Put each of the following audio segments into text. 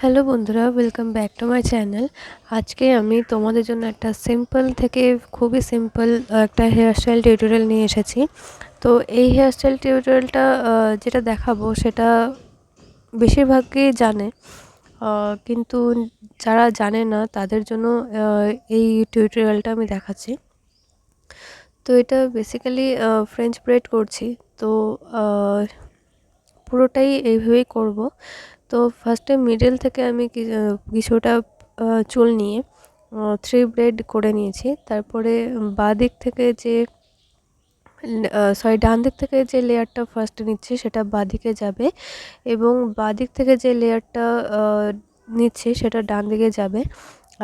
Hello বন্ধুরা, welcome back to my channel. আজকে আমি তোমাদের জন্য একটা সিম্পল থেকে খুবই সিম্পল একটা হেয়ারস্টাইল টিউটোরিয়াল নিয়ে এসেছি। তো এই হেয়ারস্টাইল টিউটোরিয়ালটা যেটা দেখাবো সেটা বেশিরভাগই জানে, কিন্তু যারা জানে না তাদের জন্য এই টিউটোরিয়ালটা আমি দেখাচ্ছি। তো এটা বেসিক্যালি ফ্রেঞ্চ ব্রেড করছি। তো পুরোটাই এইভাবেই করব। তো ফার্স্টে মিডল থেকে আমি কিছুটা চুল নিয়ে থ্রি ব্রেড করে নিয়েছি। তারপরে বাঁ দিক থেকে যে ডান দিক থেকে যে লেয়ারটা ফার্স্টে নিচ্ছি সেটা বাঁ দিকে যাবে, এবং বাঁ দিক থেকে যে লেয়ারটা নিচ্ছি সেটা ডান দিকে যাবে।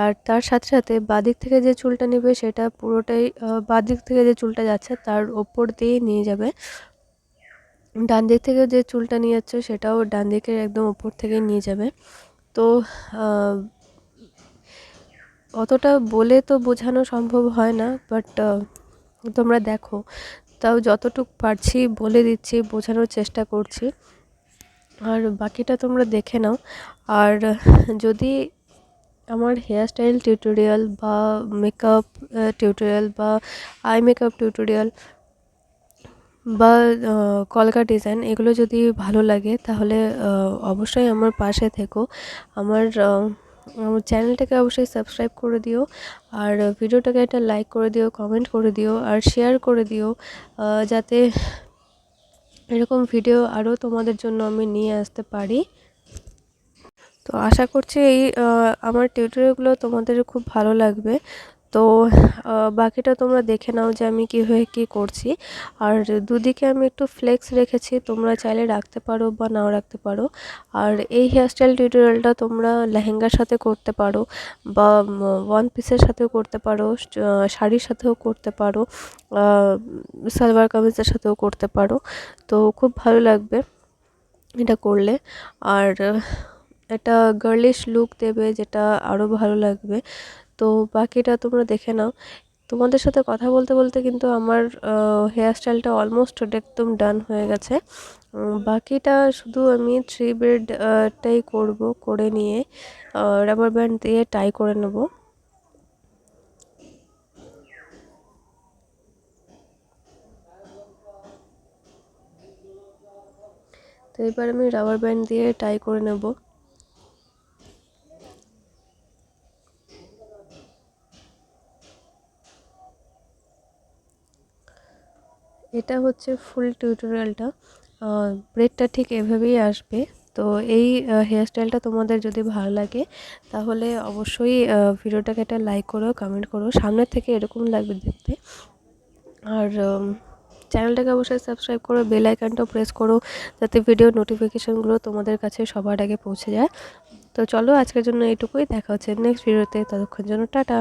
আর তার সাথে সাথে বাঁ দিক থেকে যে চুলটা নেবে সেটা পুরোটাই বাঁ দিক থেকে যে চুলটা যাচ্ছে তার ওপর দিয়ে নিয়ে যাবে। ডান দিক থেকে যে চুলটা নিয়ে যাচ্ছে সেটাও ডান দিকের একদম ওপর থেকে নিয়ে যাবে। তো অতটা বলে তো বোঝানো সম্ভব হয় না, বাট তোমরা দেখো, তাও যতটুকু পারছি বলে দিচ্ছি, বোঝানোর চেষ্টা করছি। আর বাকিটা তোমরা দেখে নাও। আর যদি আমার হেয়ারস্টাইল টিউটোরিয়াল বা মেকআপ টিউটোরিয়াল বা আই মেকআপ টিউটোরিয়াল বা কলকা ডিজাইন এগুলো যদি ভালো লাগে তাহলে অবশ্যই আমার পাশে থেকো। আমার চ্যানেলটাকে অবশ্যই সাবস্ক্রাইব করে দিও, আর ভিডিওটাকে একটা লাইক করে দিও, কমেন্ট করে দিও, আর শেয়ার করে দিও, যাতে এরকম ভিডিও আরও তোমাদের জন্য আমি নিয়ে আসতে পারি। তো আশা করছি এই আমার টিউটোরিয়ালগুলো তোমাদের খুব ভালো লাগবে। তো বাকিটা তোমরা দেখে নাও যে আমি কীভাবে কী করছি। আর দুদিকে আমি একটু ফ্লেক্স রেখেছি, তোমরা চাইলে রাখতে পারো বা নাও রাখতে পারো। আর এই হেয়ারস্টাইল টিউটোরিয়ালটা তোমরা লেহেঙ্গার সাথে করতে পারো, বা ওয়ান পিসের সাথেও করতে পারো, শাড়ির সাথেও করতে পারো, সালোয়ার কামিজের সাথেও করতে পারো। তো খুব ভালো লাগবে এটা করলে। আর একটা গার্লিশ লুক দেবে, যেটা আরও ভালো লাগবে। তো বাকিটা তোমরা দেখে নাও। তোমাদের সাথে কথা বলতে বলতে কিন্তু আমার হেয়ারস্টাইলটা অলমোস্ট একদম ডান হয়ে গেছে। বাকিটা শুধু আমি থ্রি ব্রেড টাই করবো, করে নিয়ে রাবার ব্যান্ড দিয়ে টাই করে নেব। তো এবার আমি রাবার ব্যান্ড দিয়ে টাই করে নেব। এটা হচ্ছে ফুল টিউটোরিয়ালটা। ব্রেডটা ঠিক এভাবেই আসবে। তো এই হেয়ারস্টাইলটা তোমাদের যদি ভালো লাগে তাহলে অবশ্যই ভিডিওটাকে একটা লাইক করো, কমেন্ট করো। সামনের থেকে এরকম লাগবে দেখতে। আর চ্যানেলটাকে অবশ্যই সাবস্ক্রাইব করো, বেল আইকনটাও প্রেস করো, যাতে ভিডিও নোটিফিকেশানগুলো তোমাদের কাছে সবার আগে পৌঁছে যায়। তো চলো, আজকের জন্য এইটুকুই। দেখা হচ্ছে নেক্সট ভিডিওতে। ততক্ষণ জন্য টাটা।